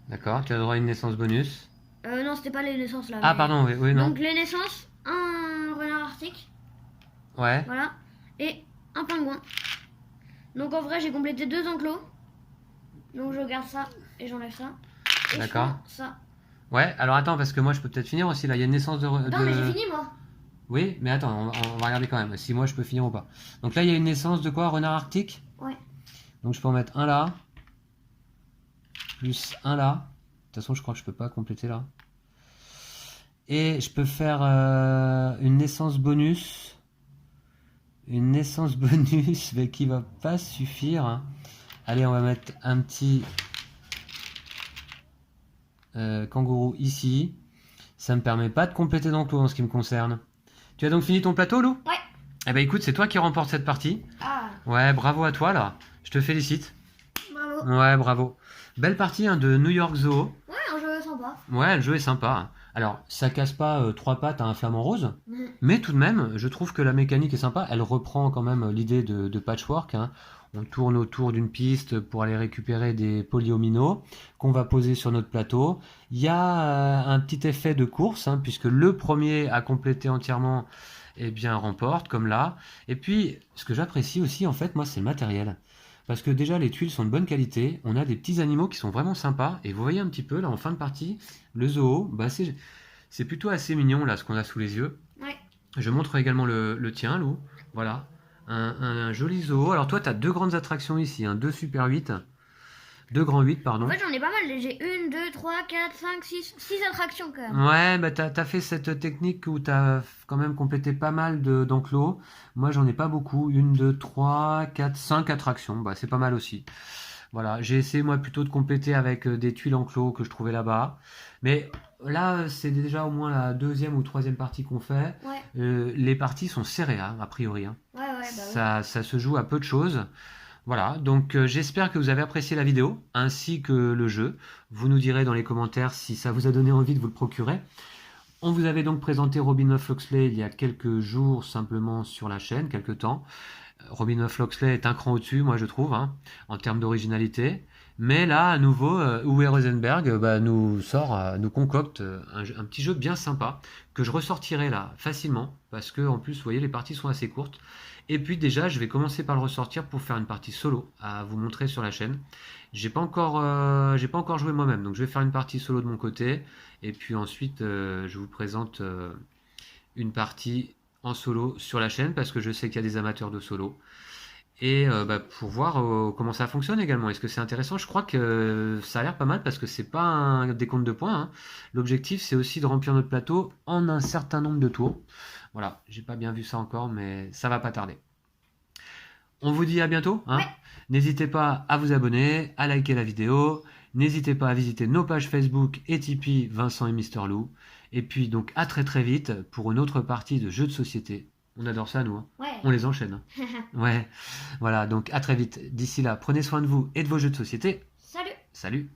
D'accord. Tu as droit à une naissance bonus. Non, c'était pas les naissances là. Ah, mais- pardon, oui, oui, non. Donc, les naissances, un renard arctique. Ouais. Voilà. Et un pingouin. Donc, en vrai, j'ai complété 2 enclos. Donc, je garde ça et j'enlève ça. Et D'accord. je prends ça. Ouais, alors attends, parce que moi je peux peut-être finir aussi là. Il y a une naissance de. Non, mais j'ai fini moi. Oui, mais attends, on va regarder quand même. Si moi je peux finir ou pas. Donc là, il y a une naissance de quoi? Renard arctique? Ouais. Donc je peux en mettre un là. Plus un là. De toute façon, je crois que je peux pas compléter là. Et je peux faire une naissance bonus. Une naissance bonus, mais qui va pas suffire. Hein. Allez, on va mettre un petit kangourou ici. Ça me permet pas de compléter d'enclos en ce qui me concerne. Tu as donc fini ton plateau, Lou? Ouais. Eh ben écoute, c'est toi qui remporte cette partie. Ah, Ouais, bravo à toi là. Je te félicite. bravo. Ouais, bravo. Belle partie hein, de New York Zoo. Ouais, un jeu sympa. Ouais, le jeu est sympa. Alors, ça casse pas trois pattes à un flamant rose, Mhm. mais tout de même, je trouve que la mécanique est sympa. Elle reprend quand même l'idée de patchwork, hein. On tourne autour d'une piste pour aller récupérer des polyomino qu'on va poser sur notre plateau. Il y a un petit effet de course, hein, puisque le premier à compléter entièrement, eh bien, remporte, comme là. Et puis, ce que j'apprécie aussi, en fait, moi, c'est le matériel. Parce que déjà, les tuiles sont de bonne qualité. On a des petits animaux qui sont vraiment sympas. Et vous voyez un petit peu, là, en fin de partie, le zoo, bah, c'est plutôt assez mignon, là, ce qu'on a sous les yeux. Ouais. Je montre également le tien, Lou. Voilà. Un joli zoo. Alors, toi, tu as deux grandes attractions ici, hein, deux Super 8. Deux grands 8, pardon. En fait, j'en ai pas mal. J'ai 1, 2, 3, 4, 5, 6 attractions quand même. Ouais, bah t'as fait cette technique où t'as quand même complété pas mal d'enclos. Moi, j'en ai pas beaucoup. Une, deux, trois, quatre, cinq attractions. Bah, c'est pas mal aussi. Voilà, j'ai essayé moi plutôt de compléter avec des tuiles enclos que je trouvais là-bas. Mais là, c'est déjà au moins la deuxième ou troisième partie qu'on fait. Ouais, Les parties sont serrées, hein, a priori, hein. ouais, bah oui. Ça se joue à peu de choses. Voilà, donc j'espère que vous avez apprécié la vidéo ainsi que le jeu. Vous nous direz dans les commentaires si ça vous a donné envie de vous le procurer. On vous avait donc présenté Robin of Locksley il y a quelques jours simplement sur la chaîne, quelques temps. Robin of Locksley est un cran au-dessus, moi je trouve, hein, en termes d'originalité. Mais là, à nouveau, Uwe Rosenberg nous concocte un petit jeu bien sympa que je ressortirai là facilement parce que en plus, vous voyez, les parties sont assez courtes. Et puis déjà, je vais commencer par le ressortir pour faire une partie solo à vous montrer sur la chaîne. J'ai pas encore joué moi-même, donc je vais faire une partie solo de mon côté. Et puis ensuite, je vous présente une partie en solo sur la chaîne parce que je sais qu'il y a des amateurs de solo. Et bah, pour voir comment ça fonctionne également. Est-ce que c'est intéressant? Je crois que ça a l'air pas mal parce que c'est pas un décompte de points, hein. L'objectif, c'est aussi de remplir notre plateau en un certain nombre de tours. Voilà, j'ai pas bien vu ça encore, mais ça va pas tarder. On vous dit à bientôt, hein. Ouais. N'hésitez pas à vous abonner, à liker la vidéo. N'hésitez pas à visiter nos pages Facebook et Tipeee, Vincent et Mister Lou. Et puis donc à très très vite pour une autre partie de jeux de société. On adore ça, nous, hein. Ouais. On les enchaîne, hein. Ouais, voilà, donc à très vite. D'ici là, prenez soin de vous et de vos jeux de société. Salut. Salut!